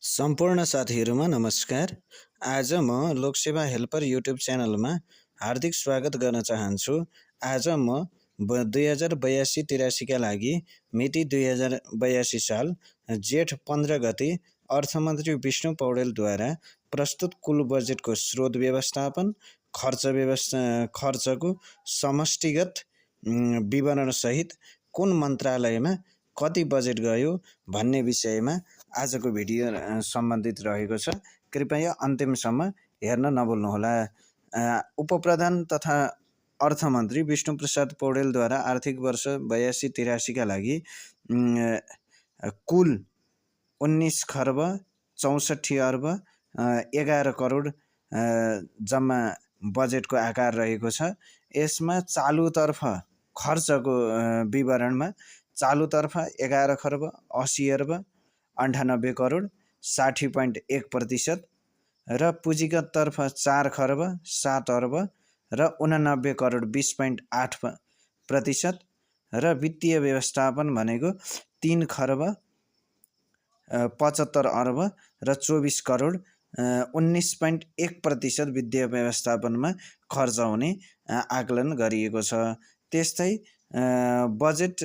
सम्पूर्ण साथीहरुमा नमस्कार। आज म लोकसेवा हेल्पर युट्युब च्यानलमा हार्दिक स्वागत गर्न चाहन्छु। आज म 2082-83 का लागि मिति 2082 साल जेठ 15 गते अर्थमन्त्री विष्णु पौडेलद्वारा प्रस्तुत कुल बजेटको स्रोत व्यवस्थापन, खर्चको समष्टिगत विवरण सहित कुन मन्त्रालयमा कति बजेट गयो भन्ने विषयमा आजको भिडियो सम्बन्धित रहेको छ। कृपया अन्तिमसम्म हेर्न नभुल्नुहोला। उपप्रधान तथा अर्थमन्त्री विष्णु प्रसाद पौडेलद्वारा आर्थिक वर्ष 82-83 का लागि कुल 19 खर्ब 64 अर्ब 11 करोड जम्मा बजेटको आकार रहेको छ। यसमा चालुतर्फ खर्चको विवरणमा चालुतर्फ 11 खर्ब 80 अर्ब 98 करोड 60.1% र पुँजीगततर्फ 4 खर्ब 7 अर्ब र 89 करोड 20.8% र वित्तीय व्यवस्थापन भनेको 3 खर्ब 75 अर्ब र 24 करोड 19.1% वित्तीय व्यवस्थापनमा खर्च हुने आकलन गरिएको छ। त्यस्तै बजेट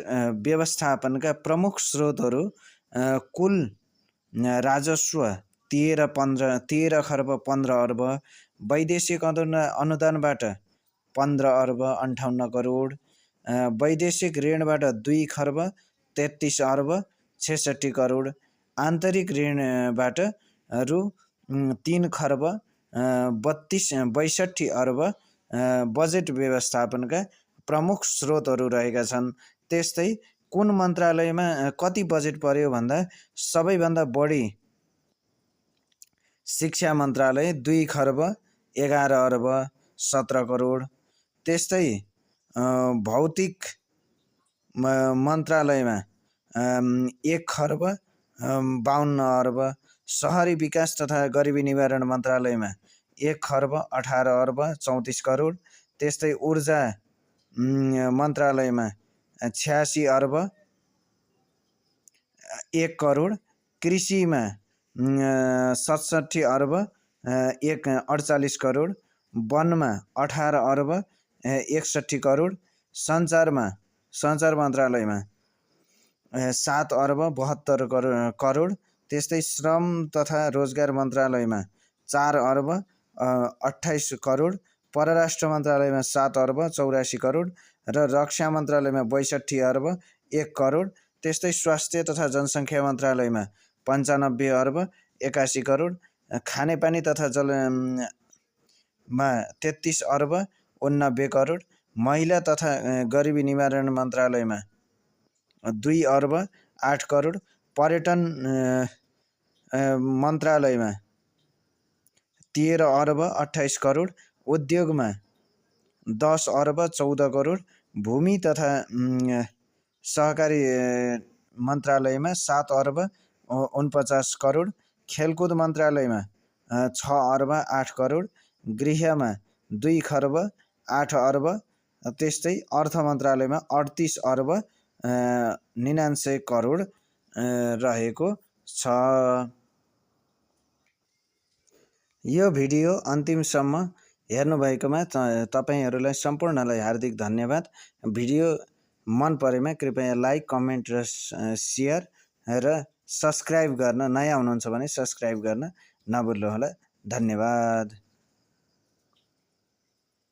व्यवस्थापनका प्रमुख स्रोतहरू कुल राजस्व 13 खर्ब 15 अर्ब, वैदेशिक अनुदानबाट 15 अर्ब 58 करोड, वैदेशिक ऋणबाट 2 खर्ब 33 अर्ब 66 करोड, आन्तरिक ऋणबाट रु 3 खर्ब 62 अर्ब बजेट व्यवस्थापनका प्रमुख स्रोतहरू रहेका छन्। त्यस्तै कुन मन्त्रालयमा कति बजेट पर्यो भन्दा सबैभन्दा बढी शिक्षा मन्त्रालय 2 खर्ब 11 अर्ब 17 करोड, त्यस्तै भौतिक मन्त्रालयमा 1 खर्ब 52 अर्ब, शहरी विकास तथा गरिबी निवारण मन्त्रालयमा 1 खर्ब 18 अर्ब 34 करोड, त्यस्तै ऊर्जा मन्त्रालयमा 86 अर्ब 1 करोड, कृषिमा 67 अर्ब 48 करोड, वनमा 18 अर्ब 61 करोड, सञ्चार मन्त्रालयमा 7 अर्ब 72 करोड, त्यस्तै श्रम तथा रोजगार मन्त्रालयमा 4 अर्ब 28 करोड, परराष्ट्र मन्त्रालयमा 7 अर्ब 84 करोड र रक्षा मन्त्रालयमा 62 अर्ब 1 करोड, त्यस्तै स्वास्थ्य तथा जनसङ्ख्या मन्त्रालयमा 95 अर्ब 81 करोड, खानेपानी तथा जलमा 33 अर्ब 89 करोड, महिला तथा गरिबी निवारण मन्त्रालयमा 2 अर्ब 8 करोड, पर्यटन मन्त्रालयमा 13 अर्ब 28 करोड, उद्योगमा 10 अर्ब 14 करोड, भूमि तथा सहकारी मन्त्रालयमा 7 अर्ब 49 करोड, खेलकुद मन्त्रालयमा 6 अर्ब 8 करोड, गृहमा 2 खर्ब 8 अर्ब, त्यस्तै अर्थ मन्त्रालयमा 38 अर्ब 99 करोड रहेको छ। यो भिडियो अन्तिमसम्म हेर्नुभएकोमा तपाईहरुलाई सम्पूर्णलाई हार्दिक धन्यवाद। भिडियो मन परेमा कृपया लाइक, कमेन्ट र शेयर र सब्स्क्राइब गर्न, नयाँ हुनुहुन्छ भने सब्स्क्राइब गर्न नभुल्नुहोला। धन्यवाद।